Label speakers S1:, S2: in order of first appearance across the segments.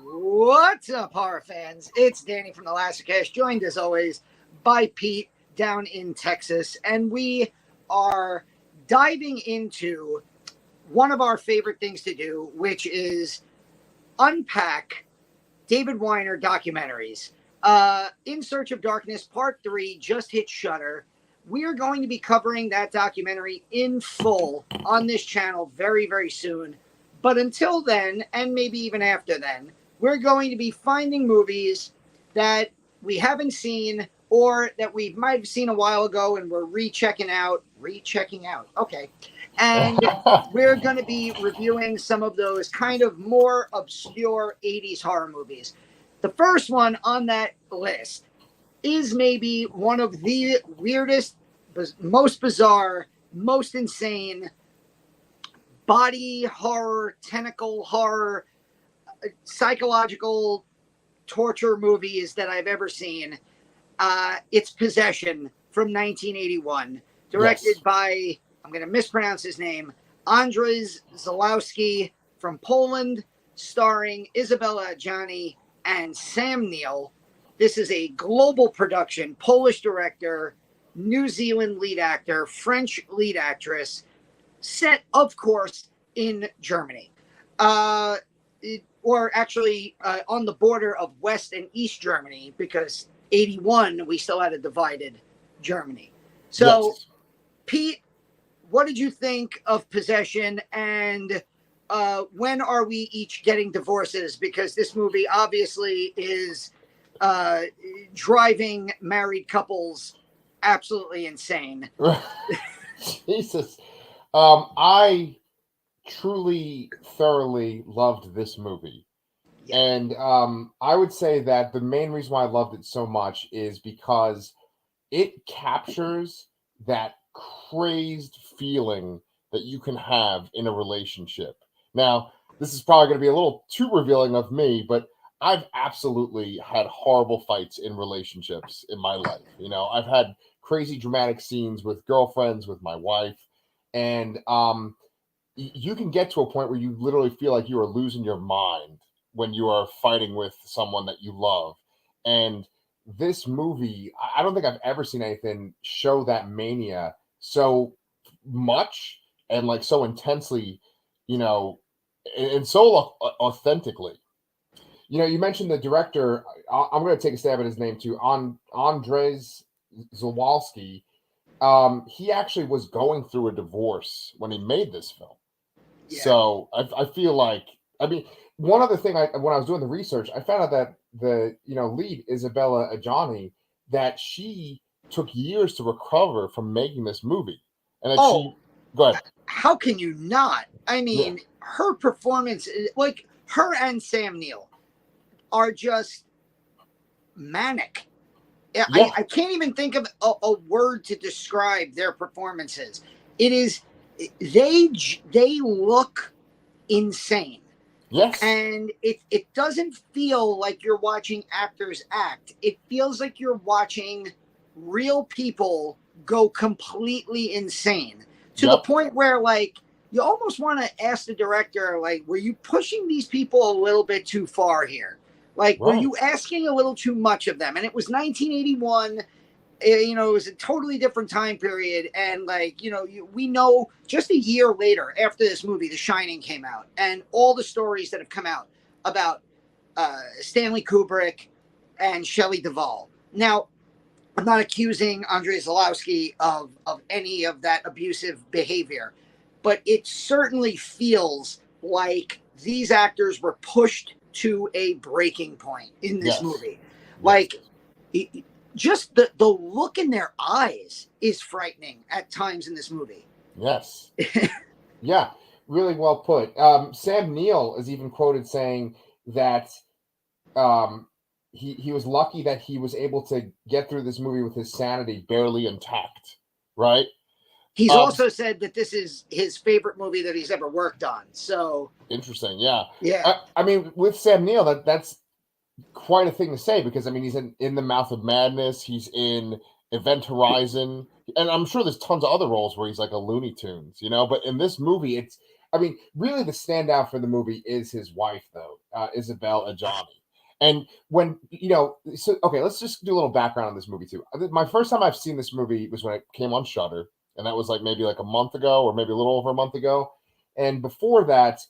S1: What's up, horror fans? It's Danny from the Lassicast, joined as always by Pete down in Texas, and we are diving into one of our favorite things to do, which is unpack David Weiner documentaries. In Search of Darkness, Part 3 just hit Shudder. We are going to be covering that documentary in full on this channel very, very soon. But until then, and maybe even after then, we're going to be finding movies that we haven't seen or that we might have seen a while ago and we're rechecking out. Okay. And we're going to be reviewing some of those kind of more obscure 80s horror movies. The first one on that list is maybe one of the weirdest, most bizarre, most insane body horror, tentacle horror, psychological torture movies that I've ever seen. It's Possession from 1981, directed by, I'm going to mispronounce his name, Andrzej Zulawski from Poland, starring Isabelle Adjani and Sam Neill. This is a global production, Polish director, New Zealand lead actor, French lead actress, set, of course, in Germany. Or actually on the border of West and East Germany, because 81, we still had a divided Germany. So, yes. Pete, what did you think of Possession, and when are we each getting divorces? Because this movie obviously is driving married couples absolutely insane.
S2: Jesus. I truly, thoroughly loved this movie. Yeah. And I would say that the main reason why I loved it so much is because it captures that crazed feeling that you can have in a relationship. Now, this is probably going to be a little too revealing of me, but I've absolutely had horrible fights in relationships in my life. You know, I've had crazy dramatic scenes with girlfriends, with my wife, and you can get to a point where you literally feel like you are losing your mind when you are fighting with someone that you love. And this movie, I don't think I've ever seen anything show that mania so much and like so intensely, you know, and so authentically. You know, you mentioned the director. I'm going to take a stab at his name too. Andrzej Zulawski. He actually was going through a divorce when he made this film. Yeah. So I feel like, I mean, one other thing, when I was doing the research, I found out that the lead, Isabelle Adjani, that she took years to recover from making this movie. And that go ahead.
S1: How can you not? I mean, her performance, like her and Sam Neill, are just manic. Yeah. I can't even think of a word to describe their performances. It is, they look insane.
S2: Yes.
S1: And it doesn't feel like you're watching actors act. It feels like you're watching real people go completely insane to the point where, like, you almost want to ask the director, like, were you pushing these people a little bit too far here? Like, were you asking a little too much of them? And it was 1981. It was a totally different time period. And, like, we know just a year later after this movie, The Shining came out, and all the stories that have come out about Stanley Kubrick and Shelley Duvall. Now, I'm not accusing Andrzej Zulawski of any of that abusive behavior, but it certainly feels like these actors were pushed to a breaking point in this movie. Like, just the look in their eyes is frightening at times in this movie.
S2: Yes. Yeah, really well put. Sam Neill is even quoted saying that he was lucky that he was able to get through this movie with his sanity barely intact, right?
S1: He's also said that this is his favorite movie that he's ever worked on. So
S2: interesting, yeah.
S1: Yeah.
S2: I mean, with Sam Neill, that's quite a thing to say, because I mean, he's in The Mouth of Madness, he's in Event Horizon, and I'm sure there's tons of other roles where he's like a Looney Tunes, but in this movie, really the standout for the movie is his wife, though. Isabelle Adjani. And when, so, okay, let's just do a little background on this movie too. My first time I've seen this movie was when it came on Shudder, and that was like maybe like a month ago, or maybe a little over a month ago. And before that,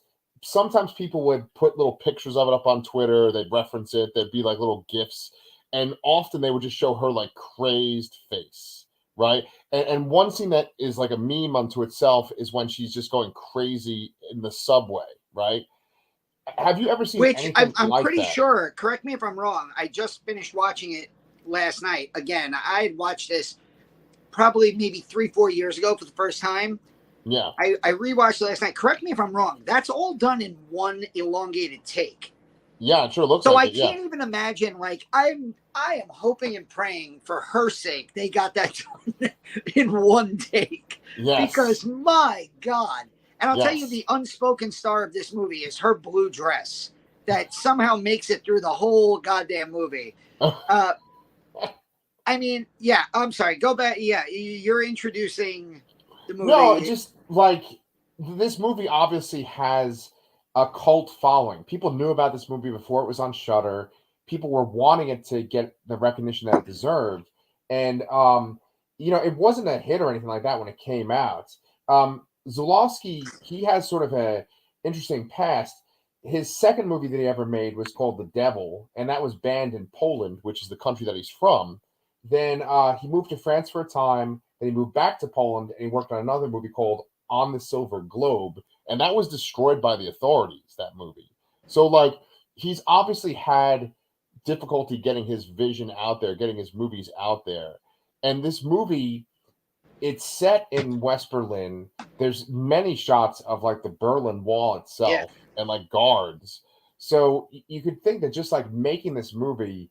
S2: sometimes people would put little pictures of it up on Twitter. They'd reference it. There'd be like little GIFs, and often they would just show her like crazed face, right? And one scene that is like a meme unto itself is when she's just going crazy in the subway, right? Have you ever seen
S1: Which
S2: anything
S1: I'm
S2: like
S1: pretty
S2: that?
S1: sure, correct me if I'm wrong, I just finished watching it last night. Again, I had watched this probably maybe 3-4 years ago for the first time.
S2: Yeah.
S1: I rewatched it last night. Correct me if I'm wrong. That's all done in one elongated take.
S2: Yeah, it sure looks
S1: So
S2: like
S1: I
S2: it. Yeah.
S1: can't even imagine. Like I am hoping and praying for her sake they got that done in one take.
S2: Yes.
S1: Because my God. And I'll tell you,
S2: Yes.
S1: the unspoken star of this movie is her blue dress that somehow makes it through the whole goddamn movie. I mean, yeah, I'm sorry. Go back. Yeah, you're introducing the movie.
S2: No, just like this movie obviously has a cult following. People knew about this movie before it was on Shudder. People were wanting it to get the recognition that it deserved. And it wasn't a hit or anything like that when it came out. Zulawski, he has sort of a interesting past. His second movie that he ever made was called The Devil, and that was banned in Poland, which is the country that he's from. Then he moved to France for a time. Then he moved back to Poland, and he worked on another movie called On the Silver Globe, and that was destroyed by the authorities, that movie. So, like, he's obviously had difficulty getting his vision out there, getting his movies out there. And this movie, it's set in West Berlin. There's many shots of like the Berlin Wall itself and like guards. So you could think that just like making this movie,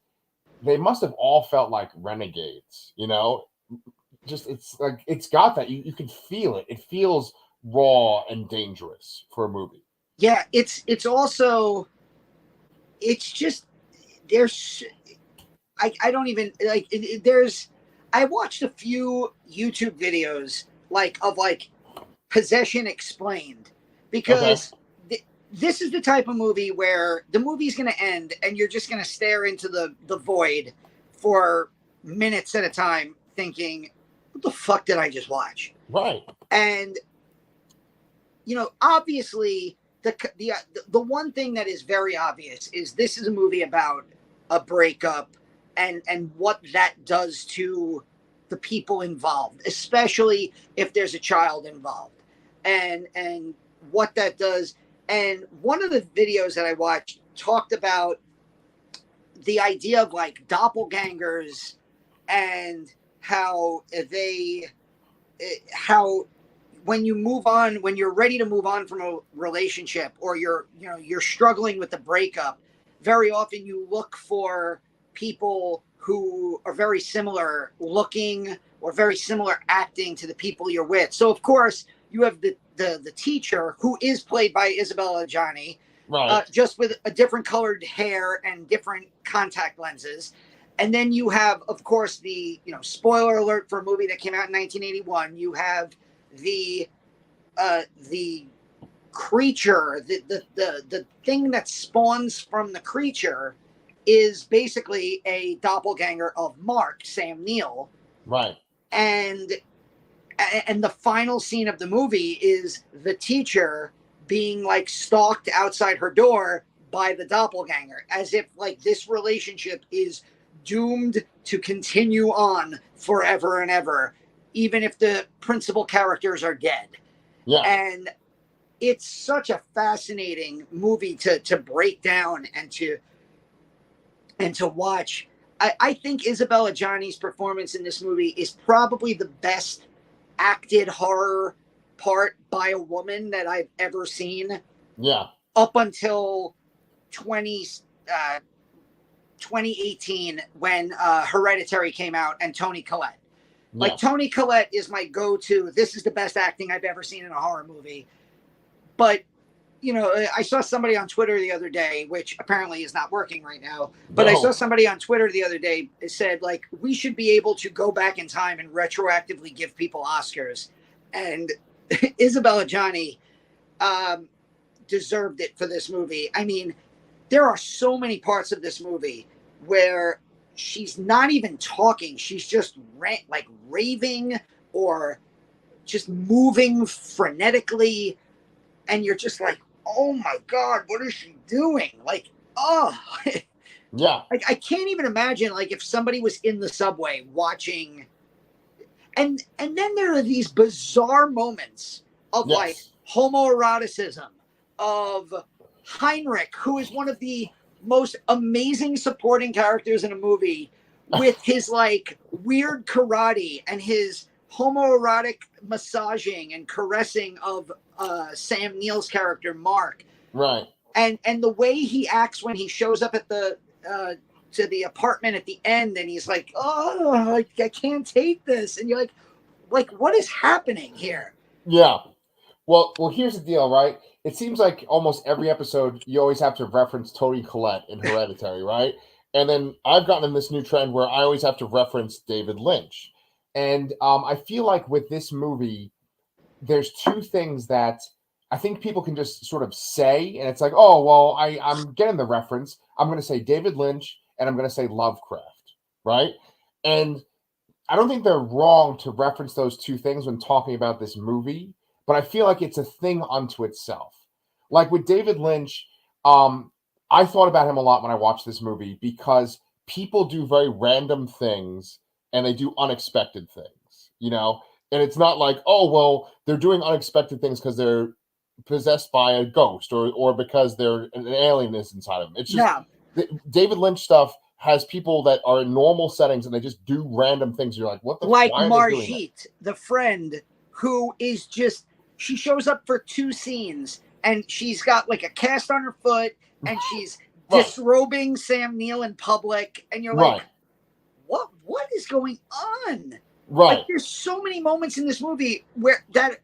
S2: they must have all felt like renegades, Just it's like it's got that. You can feel it. It feels raw and dangerous for a movie.
S1: Yeah, it's also it's just there's I don't even like there's I watched a few YouTube videos of Possession Explained because this is the type of movie where the movie's going to end and you're just going to stare into the void for minutes at a time thinking, what the fuck did I just watch?
S2: Right.
S1: And obviously the one thing that is very obvious is this is a movie about a breakup and what that does to the people involved, especially if there's a child involved, and what that does. And one of the videos that I watched talked about the idea of like doppelgangers and how when you're ready to move on from a relationship, or you're struggling with the breakup, very often you look for people who are very similar looking or very similar acting to the people you're with. So of course you have the teacher, who is played by Isabelle Adjani,
S2: right,
S1: just with a different colored hair and different contact lenses. And then you have, of course, the spoiler alert for a movie that came out in 1981. You have the creature, the thing that spawns from the creature is basically a doppelganger of Mark, Sam Neill.
S2: right.
S1: And the final scene of the movie is the teacher being like stalked outside her door by the doppelganger, as if like this relationship is doomed to continue on forever and ever, even if the principal characters are dead.
S2: Yeah.
S1: And it's such a fascinating movie to break down and to watch. I think Isabelle Adjani's performance in this movie is probably the best acted horror part by a woman that I've ever seen.
S2: Yeah.
S1: Up until 2018, when Hereditary came out, and Toni Collette.
S2: Yeah.
S1: Like, Toni Collette is my go-to. This is the best acting I've ever seen in a horror movie. But, I saw somebody on Twitter the other day, which apparently is not working right now. But I saw somebody on Twitter the other day said, like, we should be able to go back in time and retroactively give people Oscars. And Isabelle Adjani deserved it for this movie. I mean, there are so many parts of this movie where she's not even talking. She's just like raving or just moving frenetically. And you're just like, oh my God, what is she doing? Like, oh,
S2: Yeah.
S1: like I can't even imagine like if somebody was in the subway watching. And then there are these bizarre moments of like
S2: Yes.
S1: homoeroticism, of Heinrich, who is one of the most amazing supporting characters in a movie, with his like weird karate and his homoerotic massaging and caressing of Sam Neill's character Mark,
S2: Right.
S1: and the way he acts when he shows up at the to the apartment at the end, and he's like, "Oh, I can't take this," and you're like, what is happening here?
S2: Yeah. Well, here's the deal, right? It seems like almost every episode you always have to reference Toni Collette in Hereditary, right? And then I've gotten in this new trend where I always have to reference David Lynch. And I feel like with this movie, there's two things that I think people can just sort of say, and it's like, oh, well, I'm getting the reference. I'm going to say David Lynch, and I'm going to say Lovecraft, right? And I don't think they're wrong to reference those two things when talking about this movie, but I feel like it's a thing unto itself. Like with David Lynch, I thought about him a lot when I watched this movie because people do very random things and they do unexpected things, you know? And it's not like, oh, well, they're doing unexpected things because they're possessed by a ghost or because they're an alien is inside of them. It's just David Lynch stuff has people that are in normal settings and they just do random things. You're like, what the
S1: like
S2: why are they doing
S1: Margit, the friend who is just she shows up for 2 scenes and she's got like a cast on her foot and she's
S2: Right.
S1: disrobing Sam Neill in public, and you're like, what is going on?
S2: Right.
S1: Like there's so many moments in this movie where that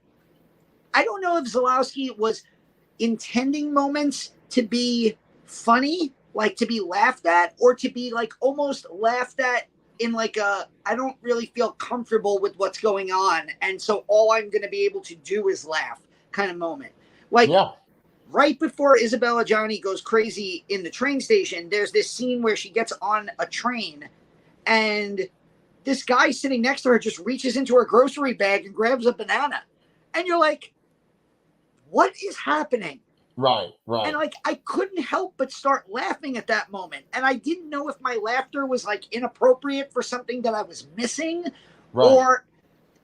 S1: I don't know if Zulawski was intending moments to be funny, like to be laughed at, or to be like almost laughed at in like a I don't really feel comfortable with what's going on, and so all I'm going to be able to do is laugh kind of moment. Like right before Isabelle Adjani goes crazy in the train station, there's this scene where she gets on a train and this guy sitting next to her just reaches into her grocery bag and grabs a banana. And you're like, what is happening?
S2: Right.
S1: And like I couldn't help but start laughing at that moment. And I didn't know if my laughter was like inappropriate for something that I was missing. Or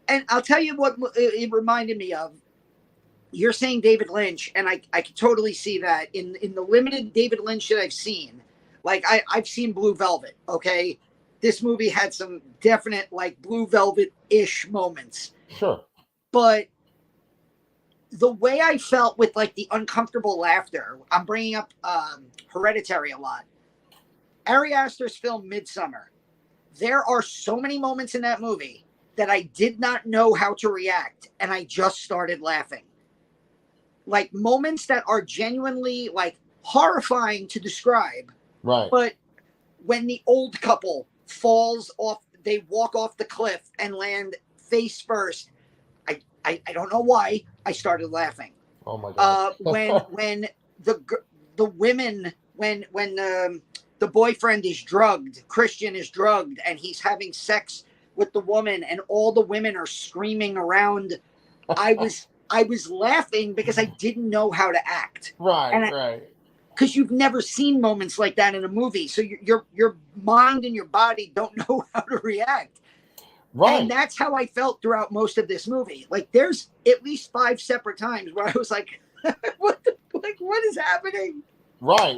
S1: and I'll tell you what it reminded me of. You're saying David Lynch, and I can totally see that in the limited David Lynch that I've seen. Like I've seen Blue Velvet, okay? This movie had some definite like Blue Velvet-ish moments.
S2: Sure.
S1: But the way I felt with like the uncomfortable laughter, I'm bringing up Hereditary a lot. Ari Aster's film Midsommar. There are so many moments in that movie that I did not know how to react, and I just started laughing. Like moments that are genuinely like horrifying to describe.
S2: Right.
S1: But when the old couple falls off, they walk off the cliff and land face first. I don't know why I started laughing.
S2: Oh my God.
S1: When the women when the boyfriend is drugged, Christian is drugged, and he's having sex with the woman, and all the women are screaming around. I was laughing because I didn't know how to act.
S2: Right.
S1: Because you've never seen moments like that in a movie, so your mind and your body don't know how to react.
S2: Right.
S1: And that's how I felt throughout most of this movie. Like there's at least 5 separate times where I was like, what is happening?
S2: Right.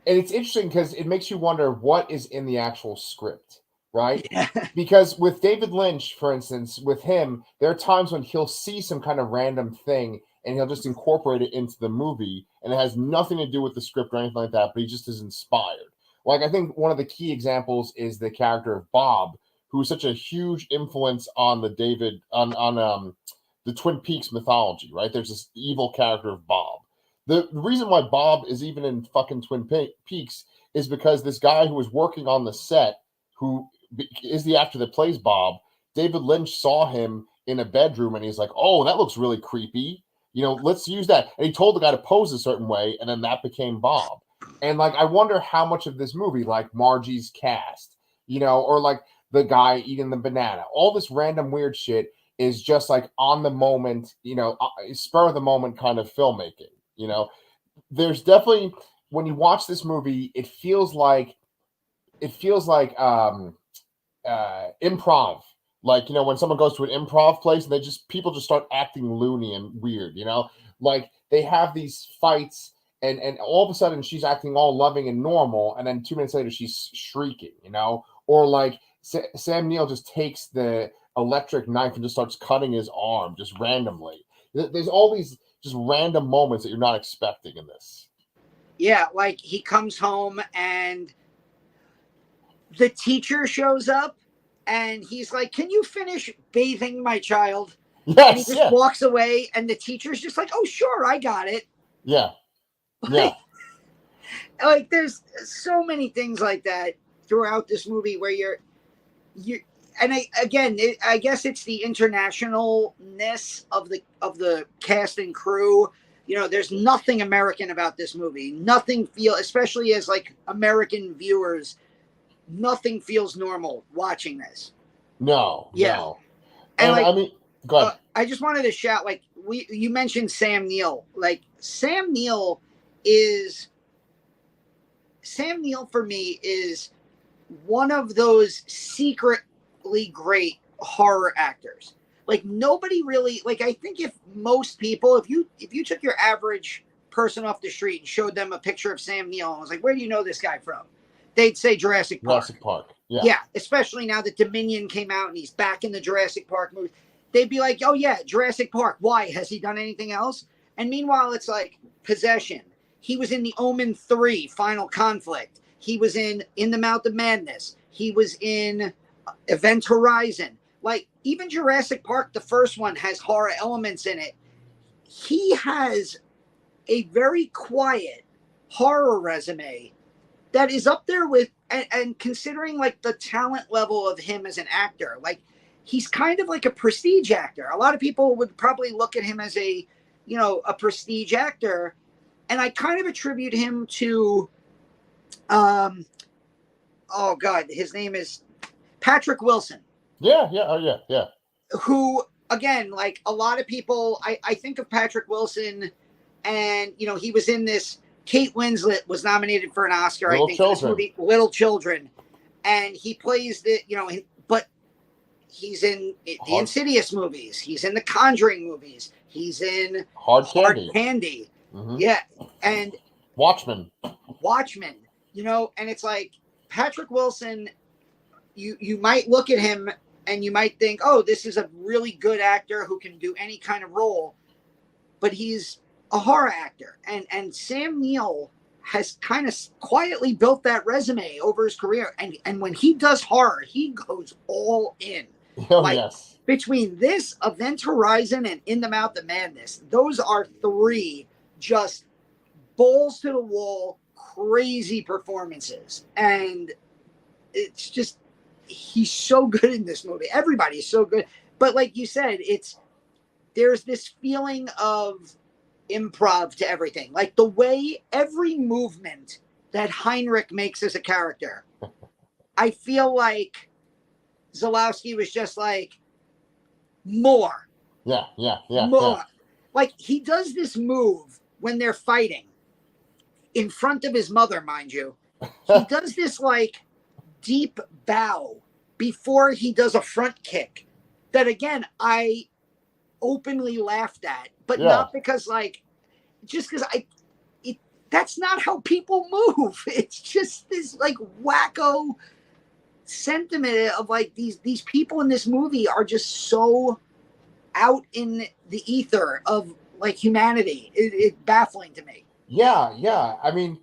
S2: And it's interesting because it makes you wonder what is in the actual script, right?
S1: Yeah.
S2: Because with David Lynch, for instance, with him, there are times when he'll see some kind of random thing and he'll just incorporate it into the movie, and it has nothing to do with the script or anything like that, but he just is inspired. Like I think one of the key examples is the character of Bob, who is such a huge influence on the the Twin Peaks mythology, right? There's this evil character of Bob. The reason why Bob is even in fucking Twin Peaks is because this guy who was working on the set, who is the actor that plays Bob, David Lynch saw him in a bedroom and he's like, oh, that looks really creepy. You know, let's use that. And he told the guy to pose a certain way, and then that became Bob. And like, I wonder how much of this movie, like Margie's cast, or like the guy eating the banana, all this random weird shit is just like on the moment, spur of the moment kind of filmmaking. There's definitely, when you watch this movie, it feels like improv. Like, when someone goes to an improv place and people just start acting loony and weird, like they have these fights and all of a sudden she's acting all loving and normal. And then 2 minutes later, she's shrieking, or like Sam Neill just takes the electric knife and just starts cutting his arm just randomly. There's all these just random moments that you're not expecting in this.
S1: Yeah. Like he comes home and the teacher shows up and he's like, "Can you finish bathing my child?"
S2: Yes,
S1: and he just walks away, and the teacher's just like, "Oh, sure, I got it."
S2: Yeah. Yeah.
S1: Like there's so many things like that throughout this movie where you're and I guess it's the internationalness of the cast and crew. There's nothing American about this movie. Nothing especially as like American viewers, nothing feels normal watching this.
S2: No.
S1: And like,
S2: I mean, go ahead.
S1: I just wanted to shout, like, you mentioned Sam Neill. Like, Sam Neill for me is one of those secretly great horror actors. Like, nobody really, like, I think if most people, if you took your average person off the street and showed them a picture of Sam Neill and was like, "Where do you know this guy from?" They'd say Jurassic Park.
S2: Jurassic Park. Yeah.
S1: Yeah, especially now that Dominion came out and he's back in the Jurassic Park movie. They'd be like, "Oh yeah, Jurassic Park. Why? Has he done anything else?" And meanwhile, it's like Possession. He was in The Omen 3, Final Conflict. He was in the Mouth of Madness. He was in Event Horizon. Like, even Jurassic Park, the first one, has horror elements in it. He has a very quiet horror resume that is up there with, and considering like the talent level of him as an actor, like he's kind of like a prestige actor. A lot of people would probably look at him as a prestige actor, and I kind of attribute him to oh god, his name is Patrick Wilson.
S2: Yeah.
S1: Who, again, like a lot of people, I think of Patrick Wilson, and he was in this. Kate Winslet was nominated for an Oscar, I think, for this movie, Little Children, and he plays but he's in the Insidious movies, he's in the Conjuring movies, he's in
S2: Hard Candy.
S1: Mm-hmm. Yeah, and
S2: Watchmen,
S1: and it's like Patrick Wilson. You might look at him and you might think, "Oh, this is a really good actor who can do any kind of role," but he's a horror actor, and Sam Neill has kind of quietly built that resume over his career, and when he does horror, he goes all in.
S2: Yes.
S1: Between this, Event Horizon, and In the Mouth of Madness, those are 3 just balls to the wall, crazy performances, and it's just, he's so good in this movie. Everybody's so good, but like you said, there's this feeling of improv to everything. Like the way every movement that Heinrich makes as a character, I feel like Zulawski was just like, more.
S2: Yeah.
S1: More. Yeah. Like he does this move when they're fighting in front of his mother, mind you. He does this like deep bow before he does a front kick that, again, I openly laughed at, but not because just because that's not how people move. It's just this like wacko sentiment of like these people in this movie are just so out in the ether of like humanity. It's baffling to me.
S2: Yeah. I mean,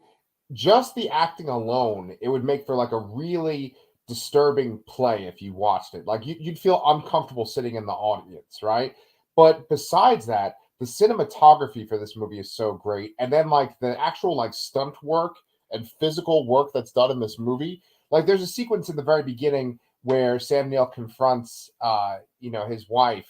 S2: just the acting alone, it would make for like a really disturbing play if you watched it. Like you'd feel uncomfortable sitting in the audience, right? But besides that, the cinematography for this movie is so great, and then like the actual like stunt work and physical work that's done in this movie. Like there's a sequence in the very beginning where Sam Neill confronts his wife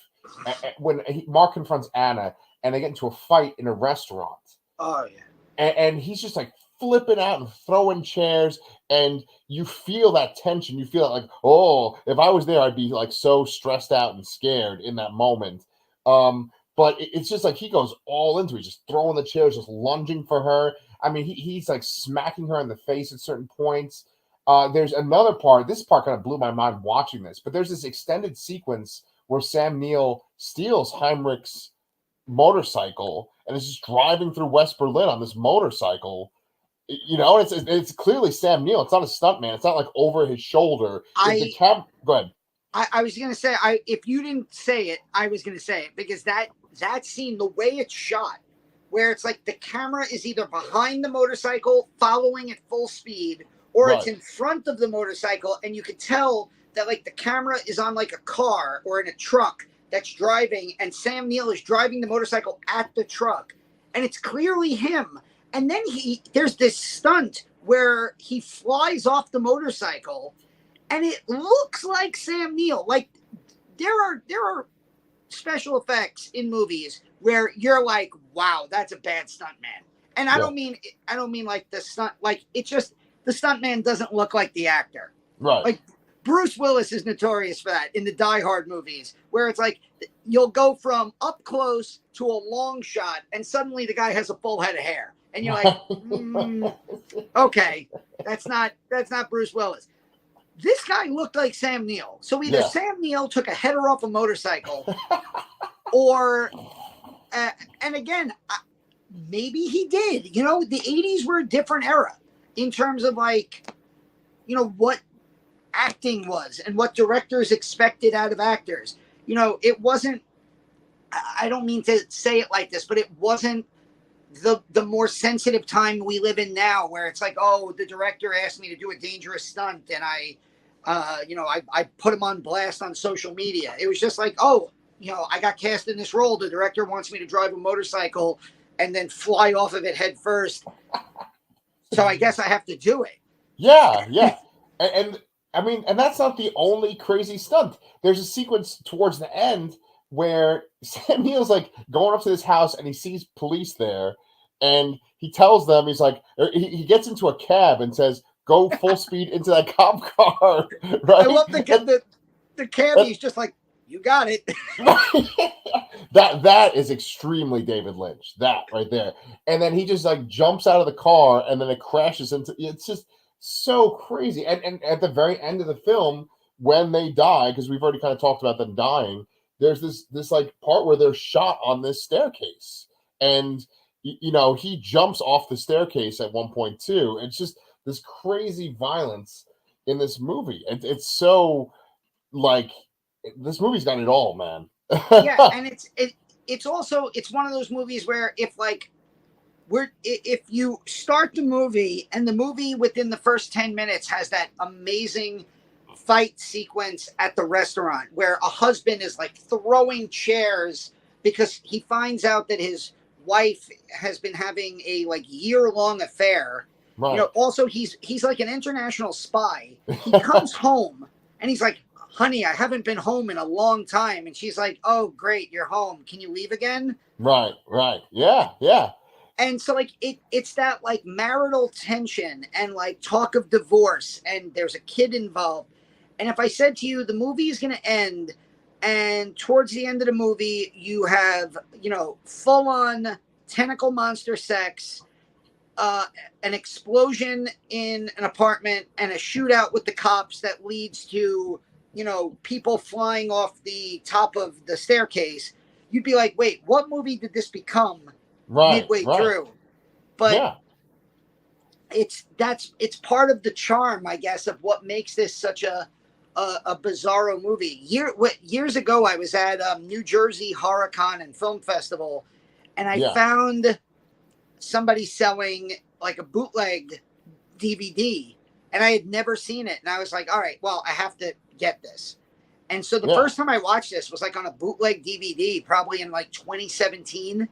S2: when Mark confronts Anna, and they get into a fight in a restaurant.
S1: Oh yeah.
S2: And he's just like flipping out and throwing chairs, and you feel that tension. You feel like, oh, if I was there, I'd be like so stressed out and scared in that moment. But it's just like he goes all into it, just throwing the chairs, just lunging for her. I mean, he's like smacking her in the face at certain points. There's another part. This part kind of blew my mind watching this, but there's this extended sequence where Sam Neill steals Heinrich's motorcycle and is just driving through West Berlin on this motorcycle. You know, it's clearly Sam Neill. It's not a stuntman. It's not like over his shoulder. Go ahead.
S1: I was gonna say, if you didn't say it, I was gonna say it, because that scene, the way it's shot, where it's like the camera is either behind the motorcycle following at full speed, or it's in front of the motorcycle, and you could tell that like the camera is on like a car or in a truck that's driving, and Sam Neill is driving the motorcycle at the truck, and it's clearly him. And then there's this stunt where he flies off the motorcycle, and it looks like Sam Neill. Like there are special effects in movies where you're like, wow, that's a bad stuntman. And I don't mean like the stunt, like it's just the stuntman doesn't look like the actor.
S2: Right.
S1: Like Bruce Willis is notorious for that in the Die Hard movies, where it's like you'll go from up close to a long shot, and suddenly the guy has a full head of hair, and you're like, okay, that's not Bruce Willis. This guy looked like Sam Neill. So either Sam Neill took a header off a motorcycle, or, and again, maybe he did. You know, the 80s were a different era in terms of like, you know, what acting was and what directors expected out of actors. You know, it wasn't, I don't mean to say it like this, but it wasn't the more sensitive time we live in now, where it's like, oh, the director asked me to do a dangerous stunt, and I put him on blast on social media. It was just like, oh, you know, I got cast in this role. The director wants me to drive a motorcycle and then fly off of it head first. So I guess I have to do it.
S2: Yeah. And I mean, and that's not the only crazy stunt. There's a sequence towards the end where Sam Neill's like going up to this house and he sees police there, and he tells them, he's like, he gets into a cab and says, go full speed into that cop car. Right?
S1: I love the cabbie's just like, you got it.
S2: that is extremely David Lynch, that right there. And then he just like jumps out of the car, and then it crashes into, it's just so crazy. And at the very end of the film, when they die, because we've already kind of talked about them dying, there's this like part where they're shot on this staircase, and you know, he jumps off the staircase at one point too. It's just this crazy violence in this movie. It's so like, this movie's got it all, man.
S1: Yeah, and it's also, it's one of those movies where if you start the movie and the movie within the first 10 minutes has that amazing fight sequence at the restaurant where a husband is like throwing chairs because he finds out that his wife has been having a like year-long affair. Right. You know, also he's like an international spy. He comes home and he's like, honey, I haven't been home in a long time. And she's like, oh, great, you're home. Can you leave again?
S2: Right. Yeah.
S1: And so like it's that like marital tension and like talk of divorce, and there's a kid involved. And if I said to you, the movie is going to end, and towards the end of the movie, you have, you know, full on tentacle monster sex, an explosion in an apartment, and a shootout with the cops that leads to, you know, people flying off the top of the staircase, you'd be like, wait, what movie did this become midway through? But it's part of the charm, I guess, of what makes this such a bizarro movie. Years ago, I was at New Jersey HorrorCon and Film Festival, and I found somebody selling like a bootleg DVD, and I had never seen it. And I was like, all right, well, I have to get this. And so the first time I watched this was like on a bootleg DVD, probably in like 2017.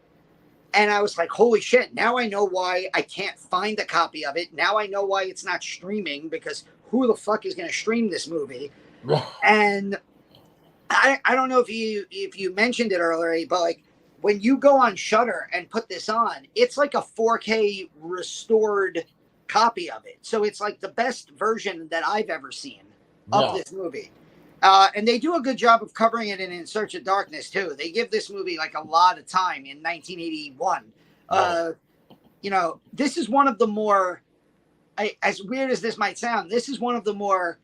S1: And I was like, holy shit, now I know why I can't find a copy of it. Now I know why it's not streaming, because who the fuck is going to stream this movie? And I don't know if you mentioned it earlier, but like when you go on Shudder and put this on, it's like a 4K restored copy of it. So it's like the best version that I've ever seen of
S2: Yeah.
S1: this movie. And they do a good job of covering it in Search of Darkness too. They give this movie like a lot of time in 1981.
S2: Right.
S1: You know, this is one of the more, as weird as this might sound, this is one of the more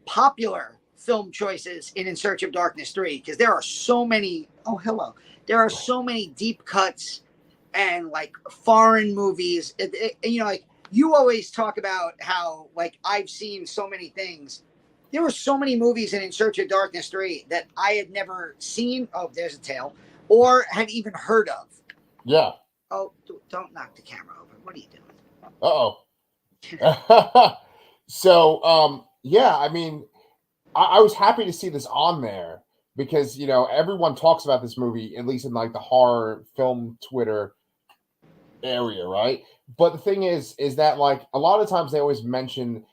S1: popular film choices in Search of Darkness 3, because there are so many. Oh, hello. There are so many deep cuts and like foreign movies. You know, like you always talk about how like I've seen so many things. There were so many movies in Search of Darkness 3 that I had never seen. Oh, there's a tail. Or had even heard of.
S2: Yeah.
S1: Oh, don't knock the camera over. What are you doing?
S2: Uh-oh. So, yeah, I mean, I was happy to see this on there because, you know, everyone talks about this movie, at least in like the horror film Twitter area, right? But the thing is that like a lot of times they always mention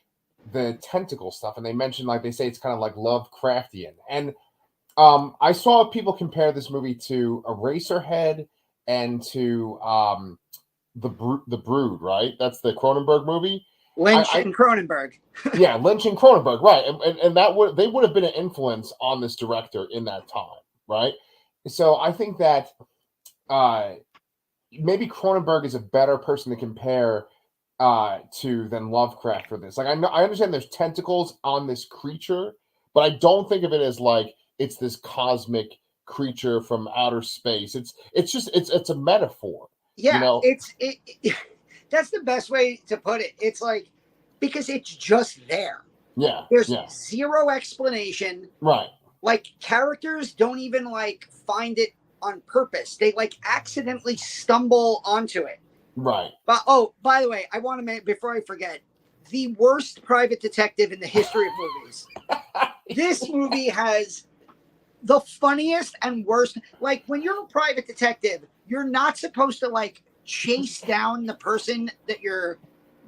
S2: the tentacle stuff, and they mention like they say it's kind of like Lovecraftian. And I saw people compare this movie to Eraserhead and to the Brood, right? That's the Cronenberg movie.
S1: Lynch and Cronenberg.
S2: Yeah, Lynch and Cronenberg, right? And that they would have been an influence on this director in that time, right? So I think that maybe Cronenberg is a better person to compare to than Lovecraft for this. Like I understand there's tentacles on this creature, but I don't think of it as like it's this cosmic creature from outer space. It's a metaphor.
S1: Yeah,
S2: You know?
S1: that's the best way to put it. It's like, because it's just there.
S2: Yeah.
S1: There's
S2: Yeah.
S1: zero explanation.
S2: Right.
S1: Like characters don't even like find it on purpose. They like accidentally stumble onto it.
S2: Right.
S1: But oh, by the way, I want to make, before I forget, the worst private detective in the history of movies. This movie has the funniest and worst. Like when you're a private detective, you're not supposed to like chase down the person that you're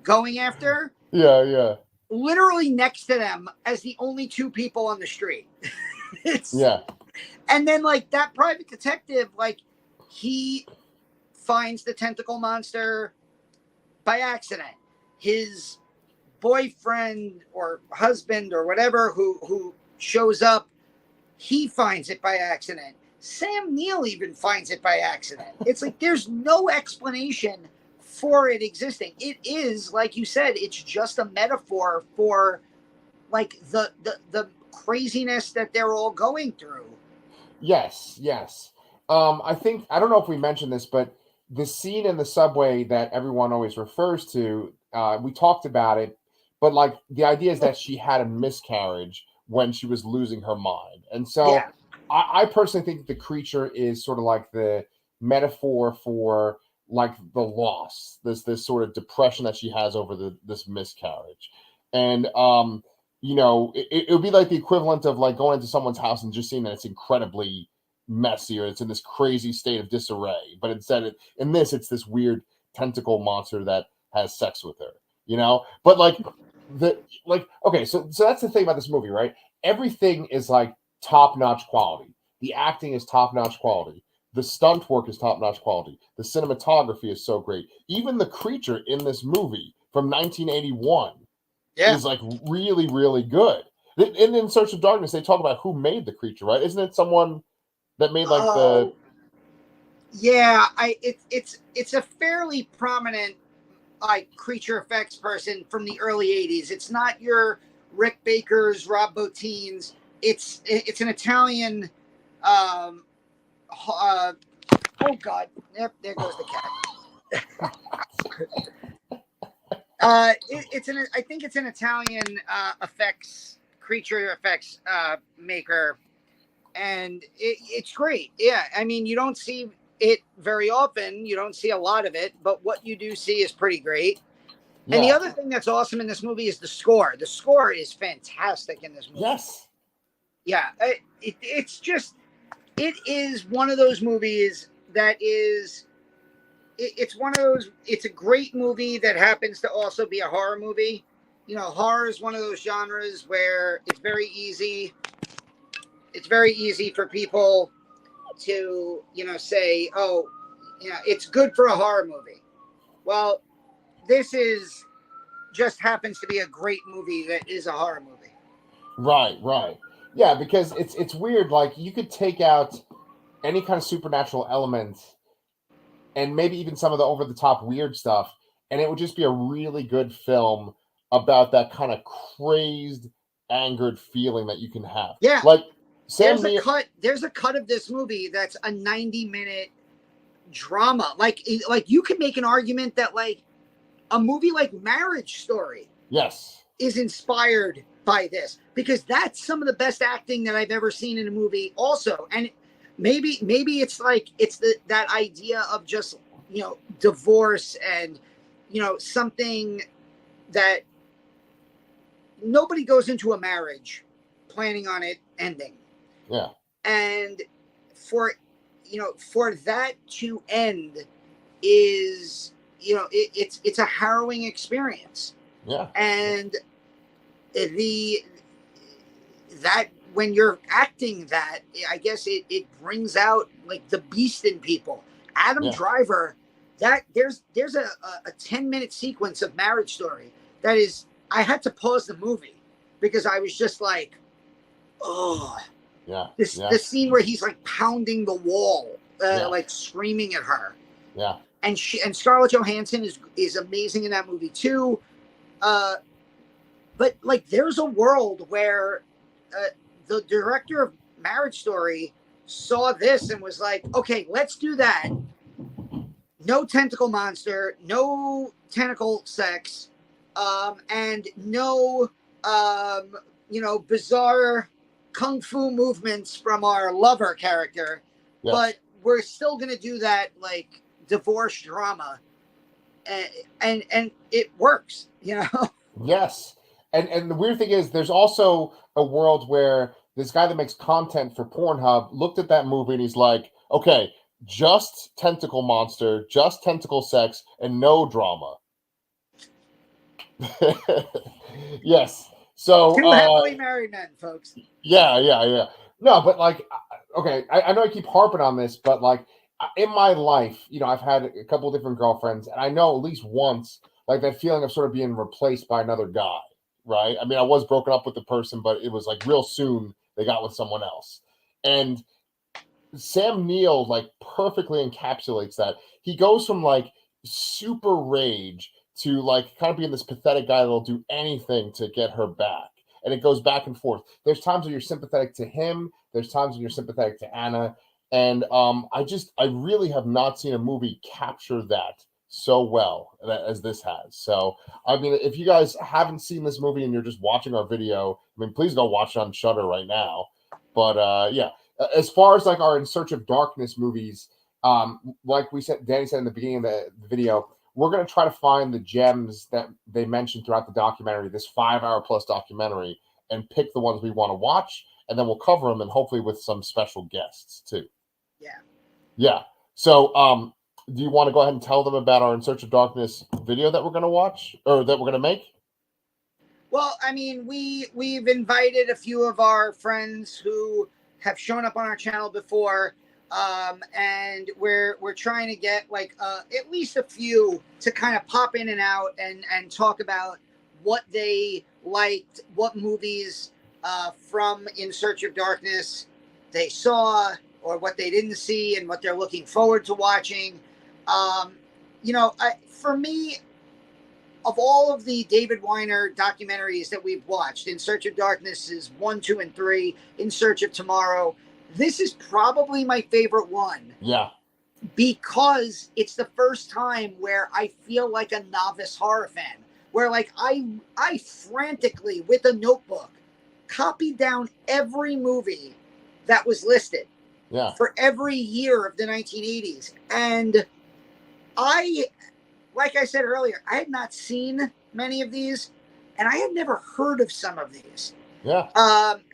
S1: going after.
S2: Yeah, yeah.
S1: Literally next to them as the only two people on the street.
S2: Yeah.
S1: And then like that private detective, like he finds the tentacle monster by accident. His boyfriend or husband or whatever who shows up, he finds it by accident. Sam Neill even finds it by accident. It's like there's no explanation for it existing. It is, like you said, it's just a metaphor for like the craziness that they're all going through.
S2: Yes, yes. I think I don't know if we mentioned this, but the scene in the subway that everyone always refers to, we talked about it, but like the idea is that she had a miscarriage when she was losing her mind. And so
S1: Yeah.
S2: I personally think the creature is sort of like the metaphor for like the loss, this sort of depression that she has over this miscarriage. And you know, it would be like the equivalent of like going into someone's house and just seeing that it's incredibly messy or it's in this crazy state of disarray. But instead, in this, it's this weird tentacle monster that has sex with her. You know, but like okay, so that's the thing about this movie, right? Everything is like top notch quality. The acting is top notch quality. The stunt work is top notch quality. The cinematography is so great. Even the creature in this movie from 1981 is like really, really good. In Search of Darkness, they talk about who made the creature, right? Isn't it someone that made like the?
S1: Yeah, it's a fairly prominent like creature effects person from the early '80s. It's not your Rick Baker's, Rob Bottin's. It's an Italian. Oh God! Yep, there goes the cat. I think it's an Italian creature effects maker, and it's great. Yeah, I mean, you don't see it very often. You don't see a lot of it, but what you do see is pretty great. Yeah. And the other thing that's awesome in this movie is the score. The score is fantastic in this movie.
S2: Yes.
S1: Yeah, it's just, it is one of those movies that is, it's one of those, it's a great movie that happens to also be a horror movie. You know, horror is one of those genres where it's very easy. It's very easy for people to, you know, say, oh, you know, it's good for a horror movie. Well, this is just happens to be a great movie that is a horror movie.
S2: Right. Yeah, because it's weird. Like, you could take out any kind of supernatural element and maybe even some of the over-the-top weird stuff, and it would just be a really good film about that kind of crazed, angered feeling that you can have.
S1: Yeah.
S2: Like,
S1: There's a cut of this movie that's a 90-minute drama. Like you could make an argument that like a movie like Marriage Story is inspired by this, because that's some of the best acting that I've ever seen in a movie also. And maybe it's like that idea of just, you know, divorce and, you know, something that nobody goes into a marriage planning on it ending.
S2: Yeah.
S1: And for that to end is, you know, it's a harrowing experience.
S2: Yeah.
S1: And that when you're acting that, I guess it brings out like the beast in people. Adam Driver, that there's a 10-minute sequence of Marriage Story that is, I had to pause the movie because I was just like, oh, the scene where he's like pounding the wall, like screaming at her.
S2: Yeah.
S1: And Scarlett Johansson is amazing in that movie too. But like, there's a world where the director of Marriage Story saw this and was like, okay, let's do that. No tentacle monster, no tentacle sex, and no, you know, bizarre kung fu movements from our lover character. Yes. But we're still going to do that, like, divorce drama. And it works, you know?
S2: Yes. And the weird thing is, there's also a world where this guy that makes content for Pornhub looked at that movie and he's like, okay, just tentacle monster, just tentacle sex, and no drama. Yes. So
S1: two happily married men, folks.
S2: Yeah. No, but like, okay, I know I keep harping on this, but like, in my life, you know, I've had a couple of different girlfriends, and I know at least once, like, that feeling of sort of being replaced by another guy, right? I mean, I was broken up with the person, but it was like real soon they got with someone else. And Sam Neill, like, perfectly encapsulates that. He goes from like super rage to like kind of being this pathetic guy that'll do anything to get her back. And it goes back and forth. There's times when you're sympathetic to him. There's times when you're sympathetic to Anna. And I really have not seen a movie capture that so well as this has. So, I mean, if you guys haven't seen this movie and you're just watching our video, I mean, please go watch it on Shudder right now. But yeah, as far as like our In Search of Darkness movies, like Danny said in the beginning of the video, we're going to try to find the gems that they mentioned throughout the documentary, this 5-hour plus documentary, and pick the ones we want to watch, and then we'll cover them, and hopefully with some special guests too. Yeah. So, do you want to go ahead and tell them about our In Search of Darkness video that we're going to watch, or that we're going to make?
S1: Well, I mean, we've invited a few of our friends who have shown up on our channel before, and we're trying to get like at least a few to kind of pop in and out and talk about what they liked, what movies from In Search of Darkness they saw, or what they didn't see, and what they're looking forward to watching. You know, for me, of all of the David Weiner documentaries that we've watched, In Search of Darkness is 1, 2, and 3. In Search of Tomorrow, this is probably my favorite one.
S2: Yeah.
S1: Because it's the first time where I feel like a novice horror fan, where like I frantically, with a notebook, copied down every movie that was listed.
S2: Yeah.
S1: For every year of the 1980s. And like I said earlier, I had not seen many of these, and I had never heard of some of these.
S2: Yeah.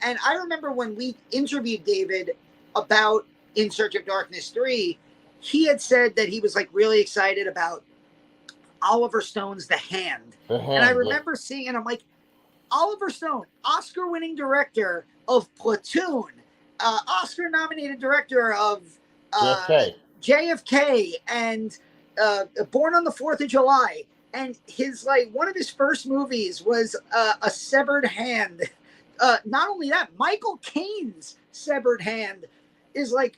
S1: And I remember when we interviewed David about In Search of Darkness 3, he had said that he was like really excited about Oliver Stone's The Hand. And I remember seeing, and I'm like, Oliver Stone, Oscar-winning director of Platoon, Oscar-nominated director of JFK and Born on the 4th of July. and his like one of his first movies was a severed hand. Not only that, Michael Caine's severed hand is like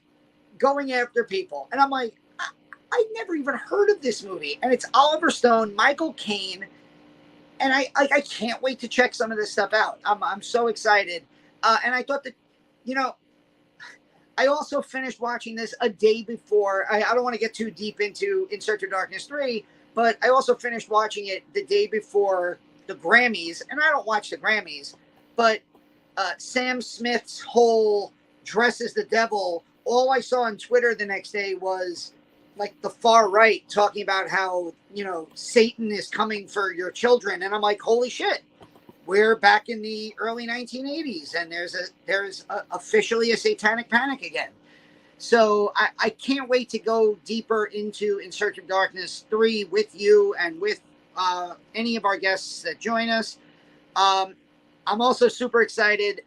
S1: going after people, and I'm like, I'd never even heard of this movie, and it's Oliver Stone, Michael Caine, and I can't wait to check some of this stuff out. I'm so excited, and I thought that, you know, I also finished watching this a day before. I don't want to get too deep into In Search of Darkness 3, but I also finished watching it the day before the Grammys, and I don't watch the Grammys, but Sam Smith's whole dress as the devil, all I saw on Twitter the next day was like the far right talking about how, you know, Satan is coming for your children. And I'm like, holy shit, we're back in the early 1980s and there's officially a satanic panic again. So I can't wait to go deeper into In Search of Darkness 3 with you and with any of our guests that join us. I'm also super excited.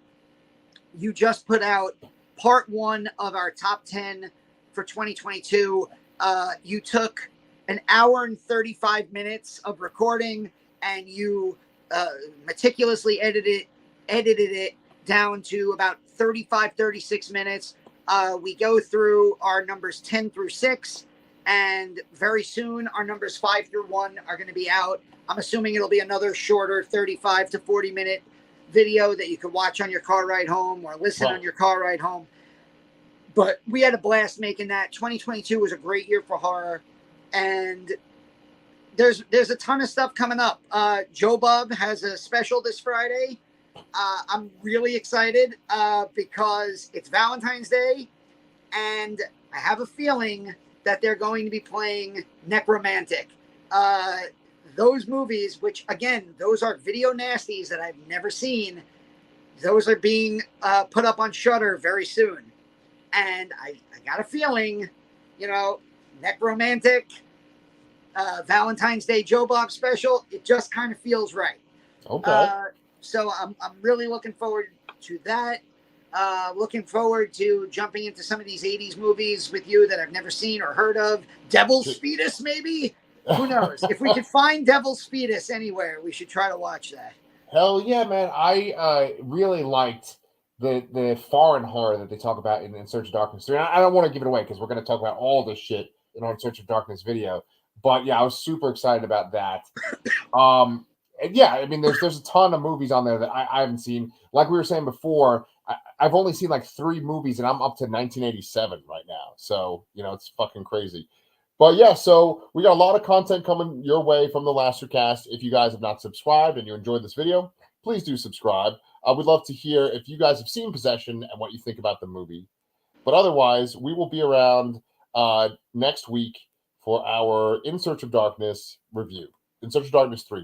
S1: You just put out part 1 of our top 10 for 2022. You took an hour and 35 minutes of recording and you meticulously edited it down to about 36 minutes. We go through our numbers 10 through 6, and very soon our numbers 5 through 1 are going to be out. I'm assuming it'll be another shorter 35 to 40 minute video that you can watch on your car ride home or listen on your car ride home. But we had a blast making that. 2022 was a great year for horror, and there's a ton of stuff coming up. Joe Bob has a special this Friday. I'm really excited because it's Valentine's Day, and I have a feeling that they're going to be playing Necromantic. Those movies, which again, those are video nasties that I've never seen. Those are being put up on Shudder very soon. And I got a feeling, you know, Necromantic, Valentine's Day Joe Bob special, it just kind of feels right.
S2: Okay.
S1: So I'm really looking forward to that. Looking forward to jumping into some of these 80s movies with you that I've never seen or heard of. Devil's Fetus, maybe? Who knows? If we could find Devil's Fetus anywhere, we should try to watch that.
S2: Hell yeah, man. I really liked the foreign horror that they talk about in Search of Darkness 3. And I don't want to give it away because we're going to talk about all this shit in our In Search of Darkness video. But yeah, I was super excited about that. And yeah, I mean, there's a ton of movies on there that I haven't seen. Like we were saying before, I've only seen like 3 movies, and I'm up to 1987 right now. So, you know, it's fucking crazy. But yeah, so we got a lot of content coming your way from the Lastercast. If you guys have not subscribed and you enjoyed this video, please do subscribe. I would love to hear if you guys have seen Possession and what you think about the movie. But otherwise, we will be around next week for our In Search of Darkness review. In Search of Darkness 3.